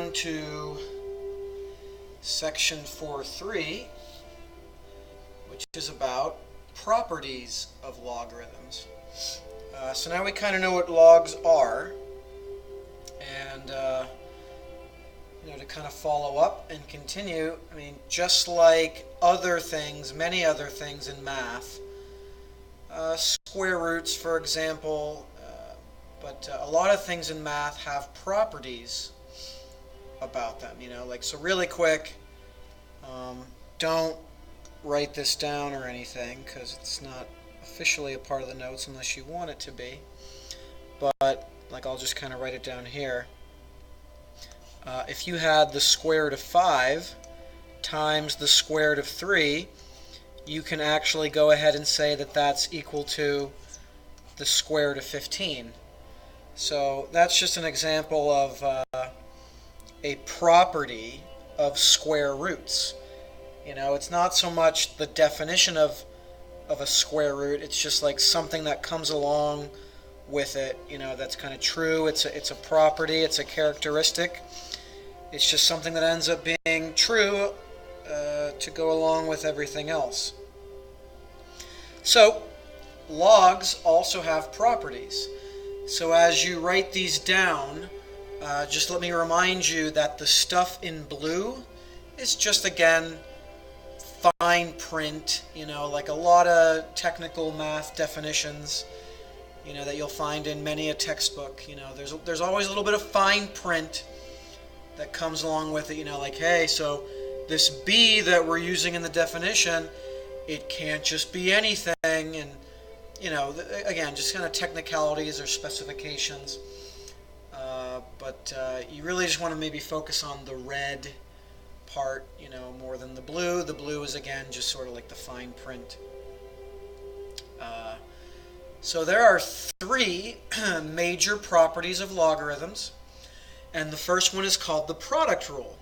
on to section 4.3, which is about properties of logarithms. So now we kind of know what logs are, and to kind of follow up and continue, I mean, just like other things, many other things in math, square roots, for example, but a lot of things in math have properties about them, like, so really quick, don't write this down or anything, because it's not officially a part of the notes unless you want it to be, but, like, I'll just kind of write it down here. If you had the square root of 5 times the square root of 3, you can actually go ahead and say that that's equal to the square root of 15. So that's just an example of a property of square roots. It's not so much the definition of a square root, it's just like something that comes along with it, that's kind of true. It's a property, it's a characteristic. It's just something that ends up being true to go along with everything else. So, logs also have properties. So as you write these down, just let me remind you that the stuff in blue is just, again, fine print, like a lot of technical math definitions, that you'll find in many a textbook. There's always a little bit of fine print that comes along with it, like, hey, so this b that we're using in the definition, it can't just be anything, and, again, just kind of technicalities or specifications. But you really just want to maybe focus on the red part, more than the blue. The blue is, again, just sort of like the fine print. So there are 3 major properties of logarithms, and the first one is called the product rule.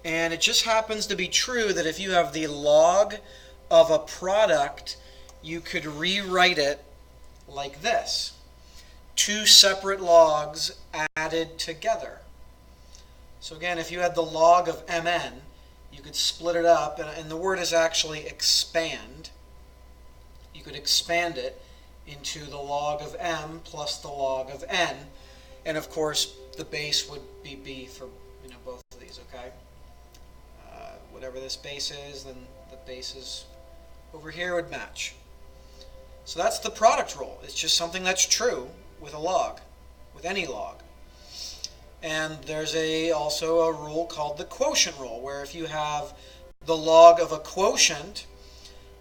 And it just happens to be true that if you have the log of a product, you could rewrite it like this: 2 separate logs added together. So again, if you had the log of mn, you could split it up, and the word is actually expand. You could expand it into the log of m plus the log of n, and of course the base would be b for both of these, okay? Whatever this base is, then the bases over here would match. So that's the product rule. It's just something that's true with a log, with any log. And there's also a rule called the quotient rule, where if you have the log of a quotient,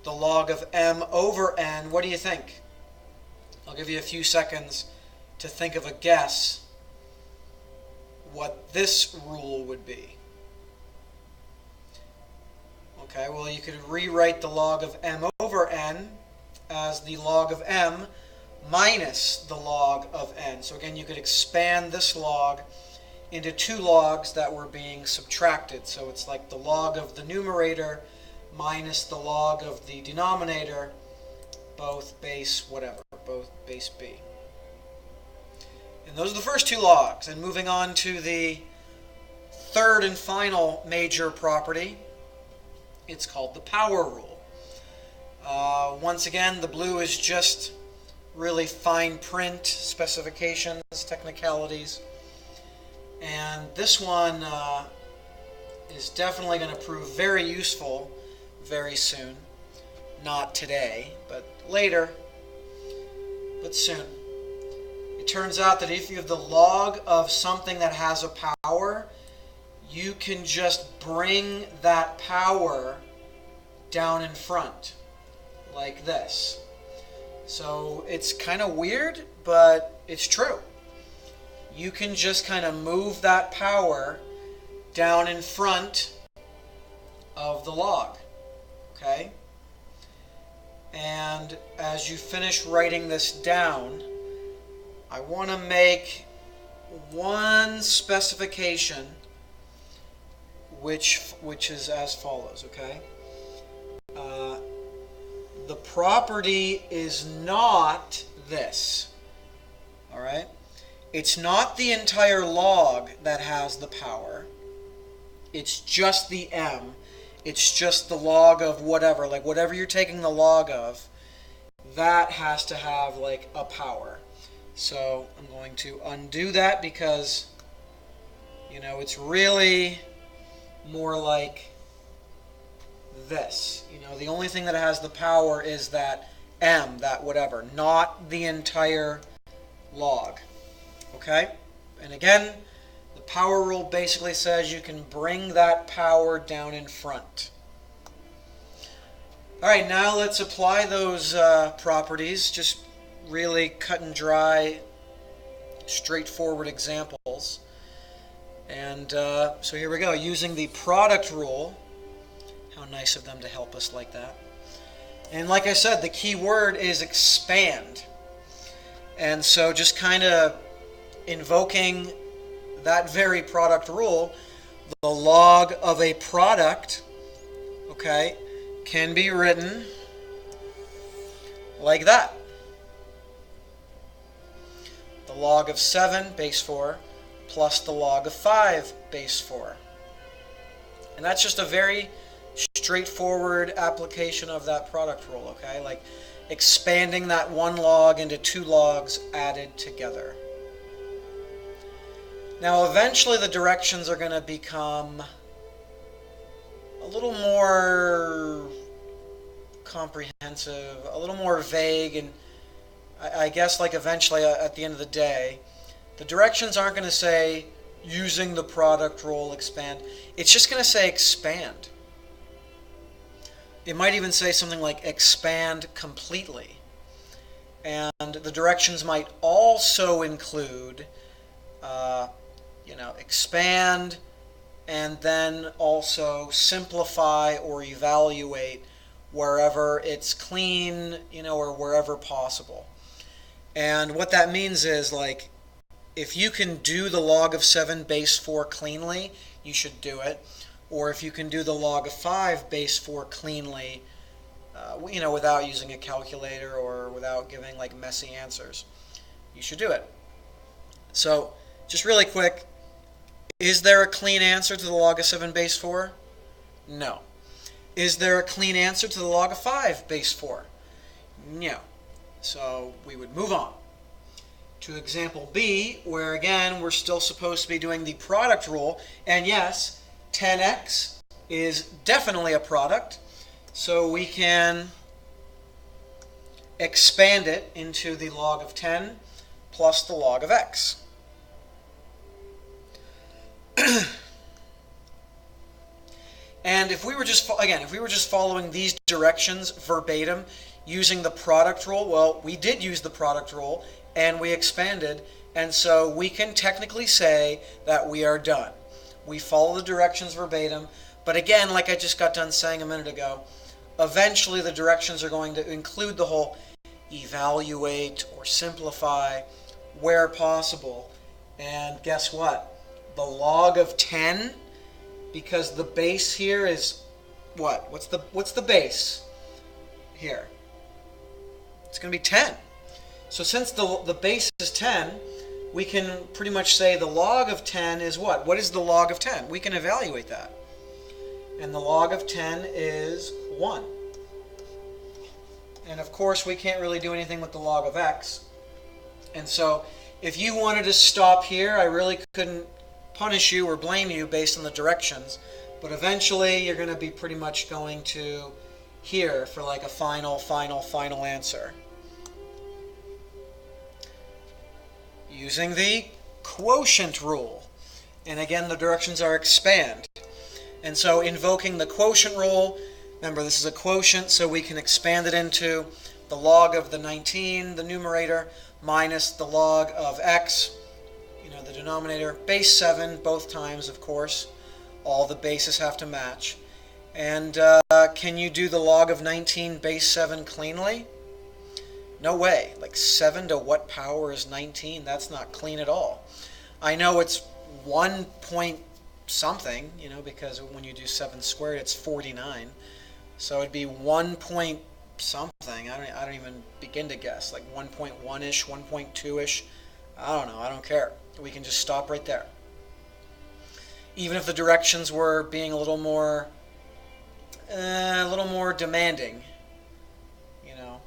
the log of m over n, what do you think? I'll give you a few seconds to think of a guess what this rule would be. Okay, well, you could rewrite the log of m over n as the log of m minus the log of n. So again, you could expand this log into 2 logs that were being subtracted. So it's like the log of the numerator minus the log of the denominator, both base whatever, both base b. And those are the first 2 logs. And moving on to the third and final major property, it's called the power rule. Once again, the blue is just really fine print, specifications, technicalities. And this one is definitely going to prove very useful very soon. Not today, but later, but soon. It turns out that if you have the log of something that has a power, you can just bring that power down in front, like this. So it's kind of weird, but it's true. You can just kind of move that power down in front of the log, okay? And as you finish writing this down, I want to make one specification which is as follows, okay? The property is not this, all right? It's not the entire log that has the power. it's just the m. It's just the log of whatever, like whatever you're taking the log of, that has to have like a power. So I'm going to undo that because, you know, it's really more like this. You know, the only thing that has the power is that m, that whatever, not the entire log. Okay? And again, the power rule basically says you can bring that power down in front. All right, now let's apply those properties, just really cut and dry, straightforward examples. And so here we go, using the product rule. How nice of them to help us like that. And like I said, the key word is expand. And so just kind of invoking that very product rule, the log of a product, okay, can be written like that. The log of 7 base 4 plus the log of 5 base 4. And that's just a very straightforward application of that product rule, okay? Like expanding that one log into two logs added together. Now eventually the directions are going to become a little more comprehensive, a little more vague, and I guess like eventually at the end of the day, the directions aren't going to say using the product rule expand. It's just going to say expand. It might even say something like expand completely. And the directions might also include expand, and then also simplify or evaluate wherever it's clean, or wherever possible. And what that means is, like, if you can do the log of 7 base 4 cleanly, you should do it. Or if you can do the log of 5 base 4 cleanly, without using a calculator or without giving like messy answers, you should do it. So, just really quick, is there a clean answer to the log of 7 base 4? No. Is there a clean answer to the log of 5 base 4? No. So we would move on to example B, where again we're still supposed to be doing the product rule. And yes, 10x is definitely a product. So we can expand it into the log of 10 plus the log of x. And if we were just following these directions verbatim using the product rule, well, we did use the product rule and we expanded, and so we can technically say that we are done. We follow the directions verbatim, but again, like I just got done saying a minute ago, eventually the directions are going to include the whole evaluate or simplify where possible. And guess what? The log of 10, because the base here is what? What's the base here? It's going to be 10. So since the base is 10, we can pretty much say the log of 10 is what? What is the log of 10? We can evaluate that. And the log of 10 is 1. And of course, we can't really do anything with the log of x. And so if you wanted to stop here, I really couldn't punish you or blame you based on the directions. But eventually, you're going to be pretty much going to here for like a final answer. Using the quotient rule. And again, the directions are expand. And so invoking the quotient rule, remember this is a quotient, so we can expand it into the log of the 19, the numerator, minus the log of x, the denominator, base 7 both times, of course. All the bases have to match. And can you do the log of 19 base 7 cleanly? No way. Like 7 to what power is 19? That's not clean at all. I know it's 1 point something, because when you do 7 squared, it's 49. So it'd be 1 point something. I don't even begin to guess. Like 1.1-ish, 1.2-ish. I don't know. I don't care. We can just stop right there. even if the directions were being a little more demanding, you know,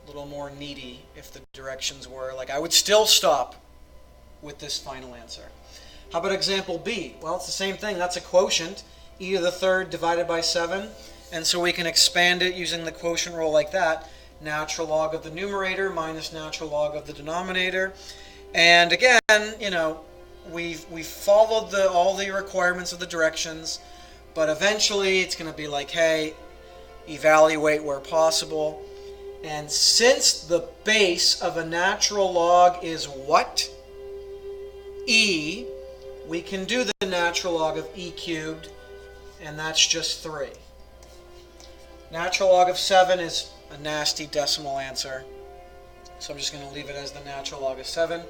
a little more needy. If the directions were like, I would still stop with this final answer. How about example B? Well, it's the same thing. That's a quotient, e to the third divided by 7. And so we can expand it using the quotient rule like that. Natural log of the numerator minus natural log of the denominator. And again, you know, we've followed all the requirements of the directions, but eventually it's going to be like, hey, evaluate where possible. And since the base of a natural log is what? E, we can do the natural log of e cubed, and that's just 3. Natural log of 7 is a nasty decimal answer, so I'm just going to leave it as the natural log of 7.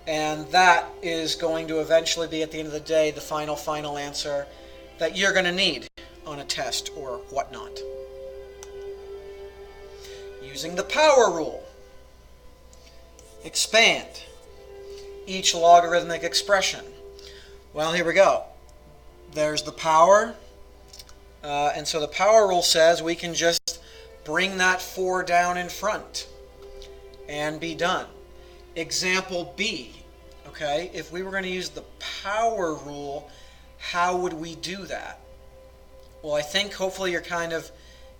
And that is going to eventually be, at the end of the day, the final answer that you're going to need on a test or whatnot. Using the power rule, expand each logarithmic expression. Well, here we go. There's the power, and so the power rule says we can just bring that 4 down in front and be done. Example B, okay, if we were going to use the power rule, how would we do that? Well, I think hopefully you're kind of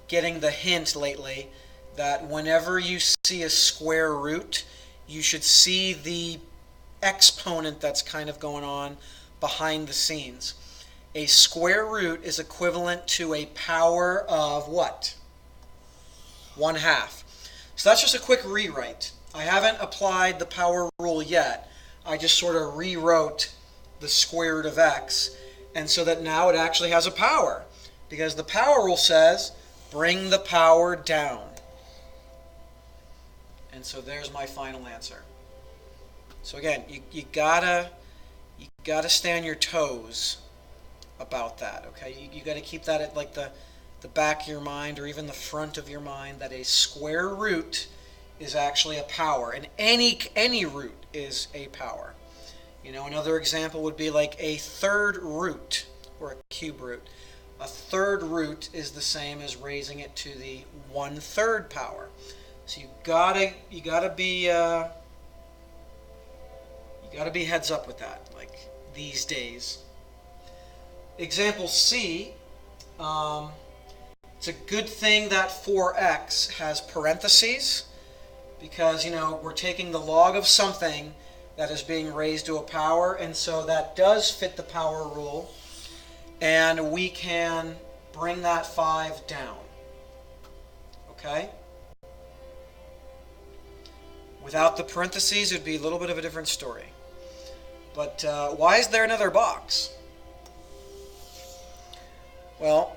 getting the hint lately that whenever you see a square root, you should see the exponent that's kind of going on behind the scenes. A square root is equivalent to a power of what? 1/2. So that's just a quick rewrite. I haven't applied the power rule yet. I just sort of rewrote the square root of x, and so that now it actually has a power, because the power rule says bring the power down. And so there's my final answer. So again, you gotta stay on your toes about that. Okay, you got to keep that at like the back of your mind, or even the front of your mind, that a square root is actually a power, and any root is a power. You know, another example would be like a third root or a cube root. A third root is the same as raising it to the 1/3 power. So you gotta be heads up with that, like these days. Example C. It's a good thing that 4x has parentheses, because, you know, we're taking the log of something that is being raised to a power, and so that does fit the power rule, and we can bring that 5 down. Okay? Without the parentheses, it would be a little bit of a different story. But why is there another box? Well,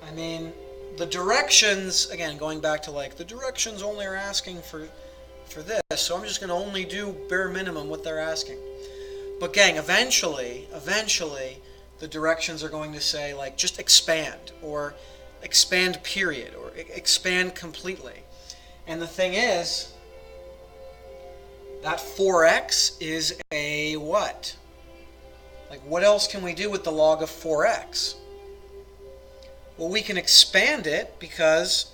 I mean, the directions, again, going back to like, the directions only are asking for this, so I'm just going to only do bare minimum what they're asking. But gang, eventually, the directions are going to say, like, just expand, or expand period, or expand completely. And the thing is, that 4x is a what? Like, what else can we do with the log of 4x? Well, we can expand it, because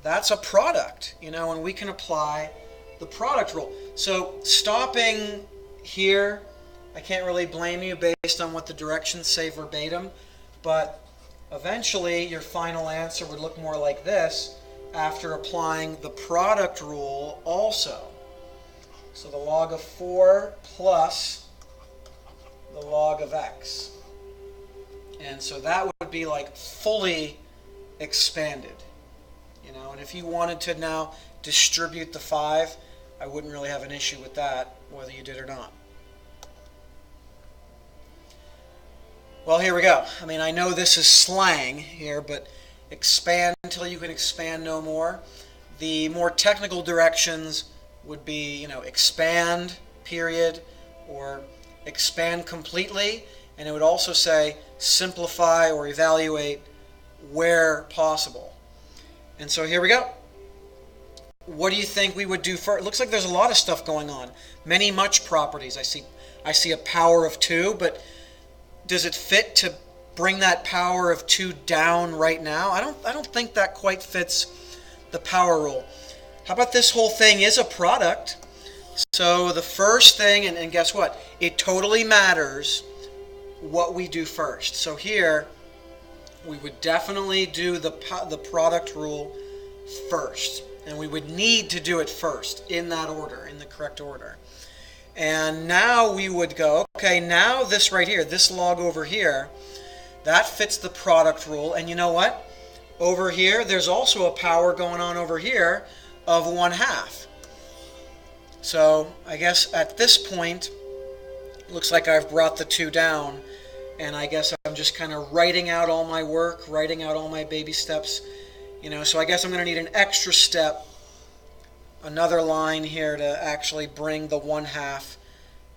that's a product, you know, and we can apply the product rule. So stopping here, I can't really blame you based on what the directions say verbatim, but eventually your final answer would look more like this after applying the product rule also. So the log of 4 plus the log of x. And so that would be like fully expanded. You know, and if you wanted to now distribute the 5, I wouldn't really have an issue with that, whether you did or not. Well, here we go. I mean, I know this is slang here, but expand until you can expand no more. The more technical directions would be, you know, expand, period, or expand completely, and it would also say simplify or evaluate where possible. And so here we go. What do you think we would do first? It looks like there's a lot of stuff going on. Many much properties. I see a power of 2, but does it fit to bring that power of 2 down right now? I don't think that quite fits the power rule. How about this whole thing is a product? So the first thing, and guess what? It totally matters what we do first. So here, we would definitely do the product rule first. And we would need to do it first in that order, in the correct order. And now we would go, okay, now this right here, this log over here, that fits the product rule. And you know what? Over here, there's also a power going on over here of 1/2. So I guess at this point, it looks like I've brought the 2 down. And I guess I'm just kind of writing out all my work, writing out all my baby steps. So I guess I'm going to need an extra step, another line here to actually bring the 1/2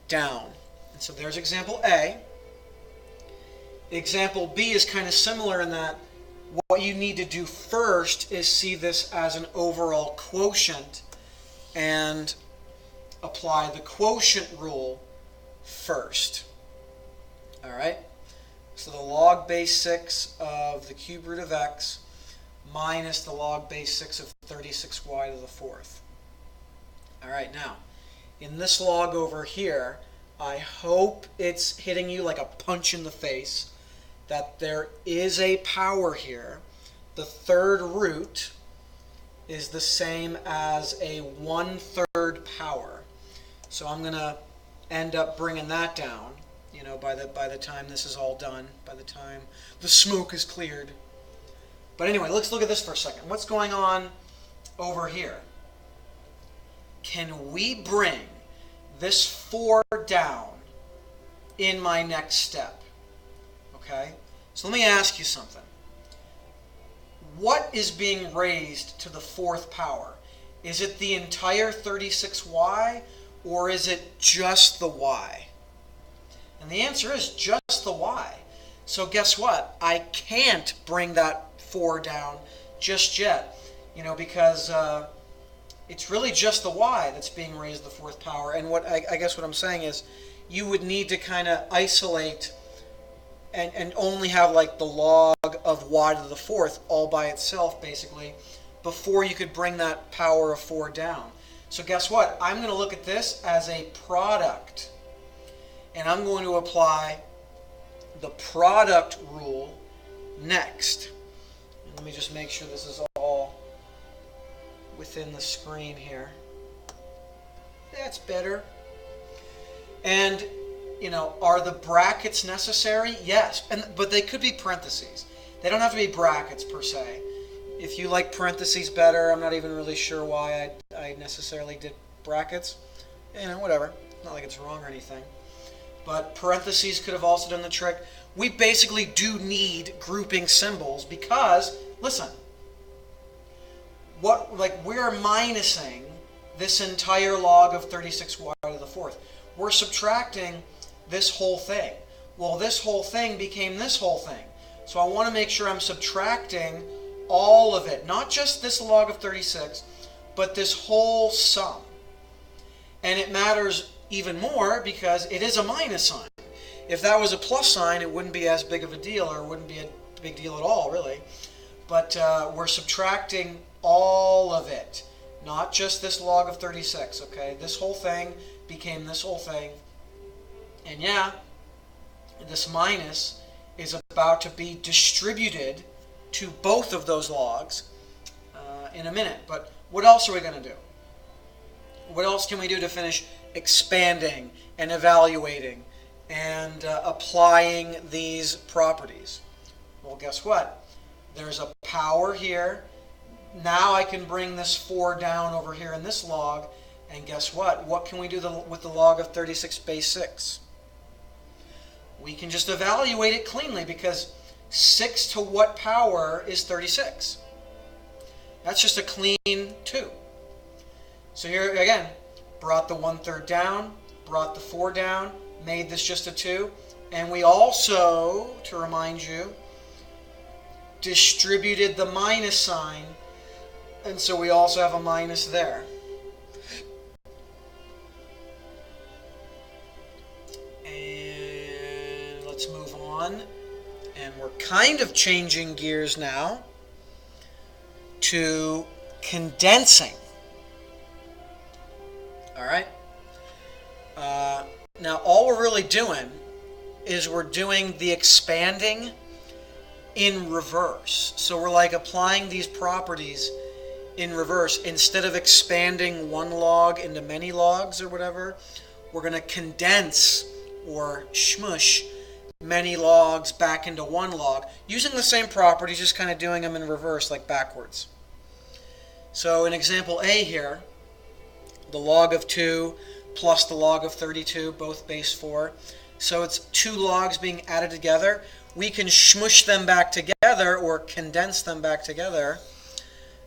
down. And so there's example A. Example B is kind of similar in that what you need to do first is see this as an overall quotient and apply the quotient rule first. All right? So the log base 6 of the cube root of x minus the log base 6 of 36y to the 4th. All right, now, in this log over here, I hope it's hitting you like a punch in the face that there is a power here. The third root is the same as a 1/3 power. So I'm going to end up bringing that down, by the time this is all done, by the time the smoke is cleared. But anyway, let's look at this for a second. What's going on over here? Can we bring this 4 down in my next step? Okay? So let me ask you something. What is being raised to the 4th power? Is it the entire 36y, or is it just the y? And the answer is just the y. So guess what? I can't bring that 4 down just yet, because it's really just the y that's being raised to the 4th power. And what I guess what I'm saying is you would need to kind of isolate and only have like the log of y to the 4th all by itself, basically, before you could bring that power of 4 down. So guess what? I'm going to look at this as a product. And I'm going to apply the product rule next. And let me just make sure this is all within the screen here. That's better. And, are the brackets necessary? Yes. But they could be parentheses. They don't have to be brackets per se. If you like parentheses better, I'm not even really sure why I necessarily did brackets. Whatever. Not like it's wrong or anything. But parentheses could have also done the trick. We basically do need grouping symbols because, listen, we're minusing this entire log of 36y to the 4th. We're subtracting this whole thing. Well, this whole thing became this whole thing. So I want to make sure I'm subtracting all of it, not just this log of 36, but this whole sum. And it matters even more because it is a minus sign. If that was a plus sign, it wouldn't be as big of a deal, or it wouldn't be a big deal at all, really. But we're subtracting all of it, not just this log of 36, okay? This whole thing became this whole thing. And yeah, this minus is about to be distributed to both of those logs in a minute. But what else are we going to do? What else can we do to finish expanding and evaluating and applying these properties? Well, guess what? There's a power here. Now I can bring this 4 down over here in this log, and guess what? What can we do with the log of 36 base 6? We can just evaluate it cleanly because 6 to what power is 36? That's just a clean 2. So here again, brought the 1/3 down, brought the 4 down, made this just a 2, and we also, to remind you, distributed the minus sign, and so we also have a minus there. And let's move on. kind of changing gears now to condensing. All right? Now, all we're really doing is we're doing the expanding in reverse. So we're like applying these properties in reverse. Instead of expanding one log into many logs or whatever, we're going to condense or smush many logs back into one log using the same properties, just kind of doing them in reverse, like backwards. So in example A here, the log of 2 plus the log of 32, both base 4. So it's 2 logs being added together. We can smush them back together or condense them back together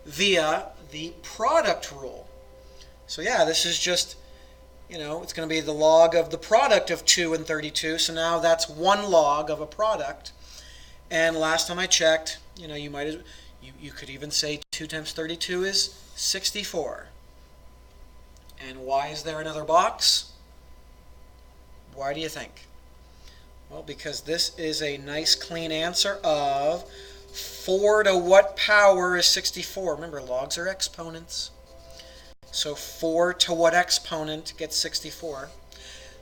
via the product rule. So yeah, this is just, it's going to be the log of the product of 2 and 32. So now that's one log of a product. And last time I checked, you could even say 2 times 32 is 64. And why is there another box? Why do you think? Well, because this is a nice clean answer of 4 to what power is 64? Remember, logs are exponents. So 4 to what exponent gets 64?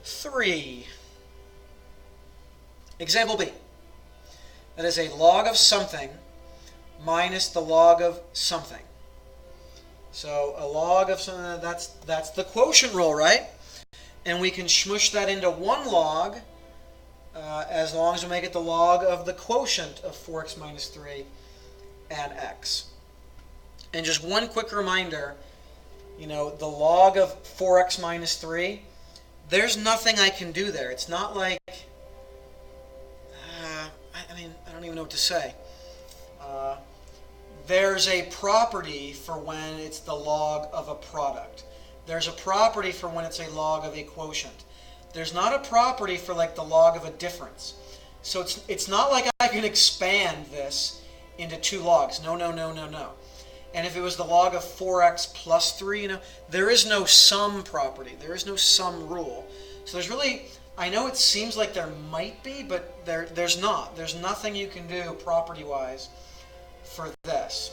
3. Example B. That is a log of something minus the log of something. So a log of something, that's the quotient rule, right? And we can smush that into one log as long as we make it the log of the quotient of 4x minus 3 and x. And just one quick reminder, the log of 4x minus 3, there's nothing I can do there. It's not like, I don't even know what to say. There's a property for when it's the log of a product. There's a property for when it's a log of a quotient. There's not a property for like the log of a difference. So it's not like I can expand this into 2 logs. No. And if it was the log of 4x plus 3, there is no sum property. There is no sum rule. So there's really, I know it seems like there might be, but there's not. There's nothing you can do property-wise for this,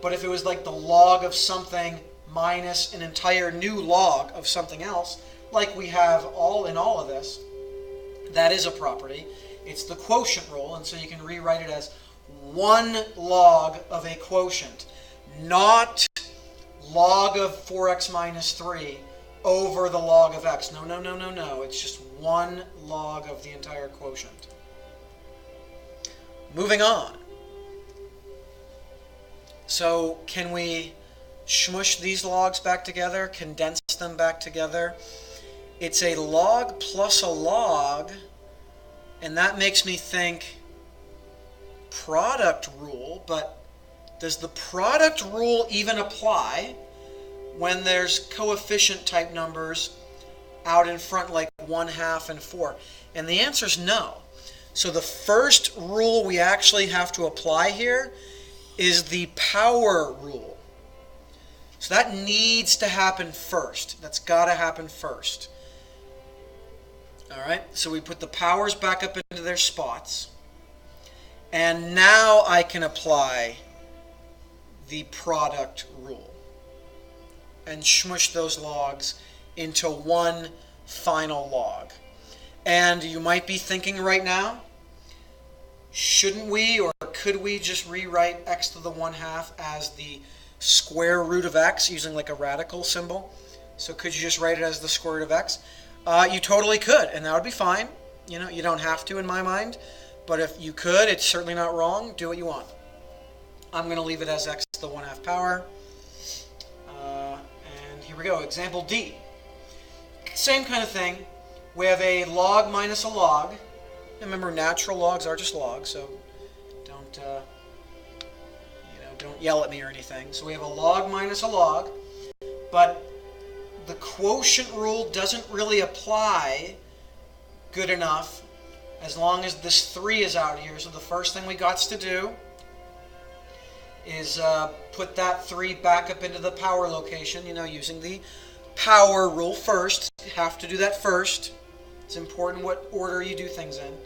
But if it was like the log of something minus an entire new log of something else, like we have in all of this, that is a property. It's the quotient rule, and so you can rewrite it as one log of a quotient, not log of 4x minus 3 over the log of x. No. It's just one log of the entire quotient. Moving on. So can we smush these logs back together, condense them back together? It's a log plus a log, and that makes me think product rule, but does the product rule even apply when there's coefficient type numbers out in front like 1/2 and 4? And the answer is no. So the first rule we actually have to apply here is the power rule. So that needs to happen first. That's got to happen first. All right, so we put the powers back up into their spots. And now I can apply the product rule and smush those logs into one final log. And you might be thinking right now, shouldn't we or could we just rewrite x to the 1/2 as the square root of x using like a radical symbol? So could you just write it as the square root of x? You totally could, and that would be fine. You don't have to in my mind, but if you could, it's certainly not wrong. Do what you want. I'm going to leave it as x to the 1/2 power. And here we go, example D. Same kind of thing. We have a log minus a log. Remember, natural logs are just logs, so don't yell at me or anything. So we have a log minus a log, but the quotient rule doesn't really apply good enough as long as this 3 is out here. So the first thing we got to do is put that 3 back up into the power location, using the power rule first. You have to do that first. It's important what order you do things in.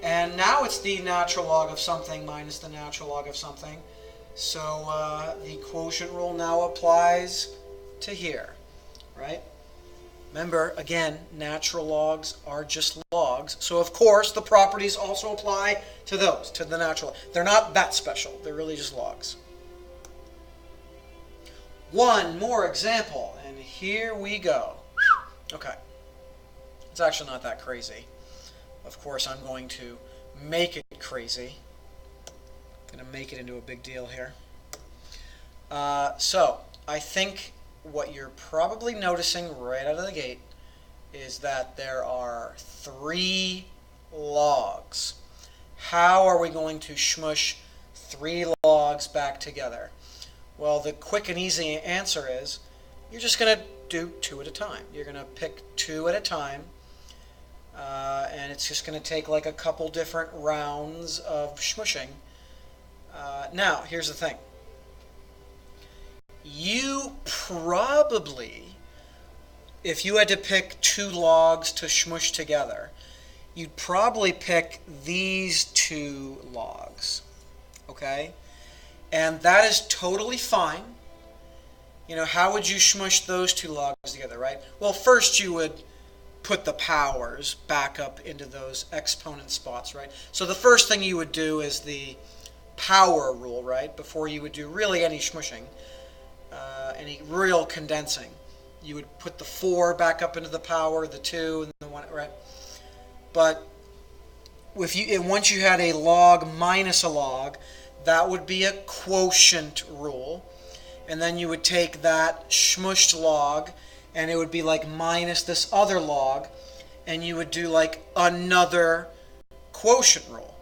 And now it's the natural log of something minus the natural log of something. So the quotient rule now applies to here, right? Remember, again, natural logs are just logs. So, of course, the properties also apply to those, to the natural. They're not that special. They're really just logs. One more example, and here we go. Okay. It's actually not that crazy. Of course, I'm going to make it crazy. I'm going to make it into a big deal here. So, I think what you're probably noticing right out of the gate is that there are 3 logs. How are we going to smush 3 logs back together? Well, the quick and easy answer is you're just going to do 2 at a time. You're going to pick 2 at a time, and it's just going to take like a couple different rounds of smushing. Now, here's the thing. You probably, if you had to pick 2 logs to smush together, you'd probably pick these 2 logs, okay? And that is totally fine. You know, how would you smush those 2 logs together, right? Well, first you would put the powers back up into those exponent spots, right? So the first thing you would do is the power rule, right? Before you would do really any smushing. Any real condensing. You would put the 4 back up into the power, the 2, and the 1, right? But once you had a log minus a log, that would be a quotient rule. And then you would take that smushed log, and it would be like minus this other log, and you would do like another quotient rule.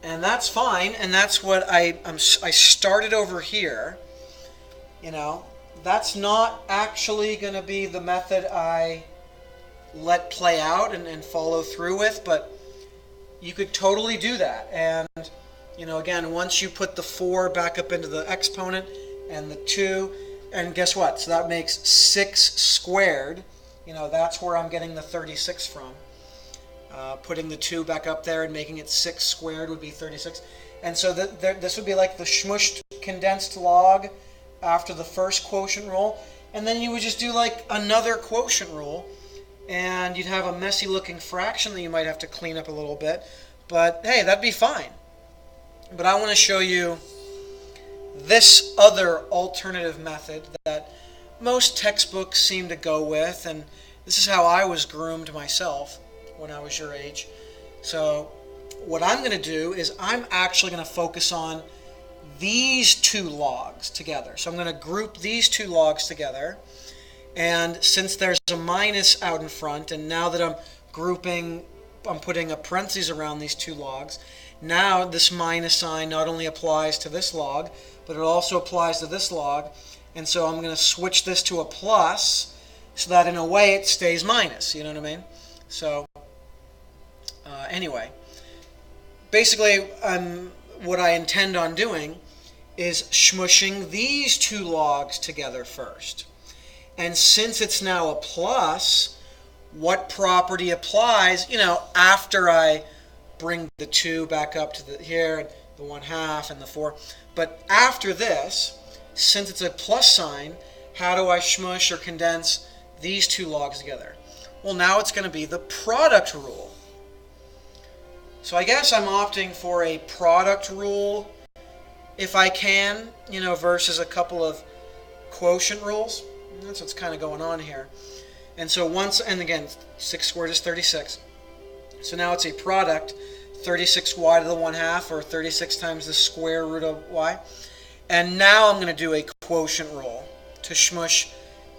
And that's fine, and that's what I started over here. You know, that's not actually going to be the method I let play out and follow through with, but you could totally do that. And, you know, again, once you put the 4 back up into the exponent and the 2, and guess what? So that makes 6 squared. You know, that's where I'm getting the 36 from. Putting the 2 back up there and making it 6 squared would be 36. And so this would be like the smushed condensed log after the first quotient rule, and then you would just do like another quotient rule, and you'd have a messy looking fraction that you might have to clean up a little bit, but hey, that'd be fine. But I want to show you this other alternative method that most textbooks seem to go with, and this is how I was groomed myself when I was your age. So what I'm going to do is I'm actually going to focus on these 2 logs together. So I'm going to group these 2 logs together, and since there's a minus out in front, and now that I'm putting a parentheses around these 2 logs, now this minus sign not only applies to this log, but it also applies to this log, and so I'm going to switch this to a plus so that in a way it stays minus, you know what I mean? So anyway, basically what I intend on doing is smushing these 2 logs together first. And since it's now a plus, what property applies, you know, after I bring the 2 back up to here, the 1/2 and the 4. But after this, since it's a plus sign, how do I smush or condense these 2 logs together? Well, now it's going to be the product rule. So I guess I'm opting for a product rule if I can, you know, versus a couple of quotient rules. That's what's kind of going on here. And so and again, 6 squared is 36. So now it's a product, 36y to the 1/2, or 36 times the square root of y. And now I'm going to do a quotient rule to smush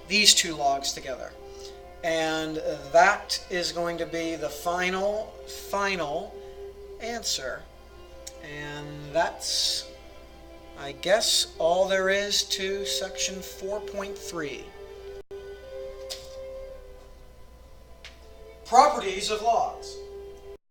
these 2 logs together. And that is going to be the final answer. And that's, I guess, all there is to section 4.3. Properties of logs.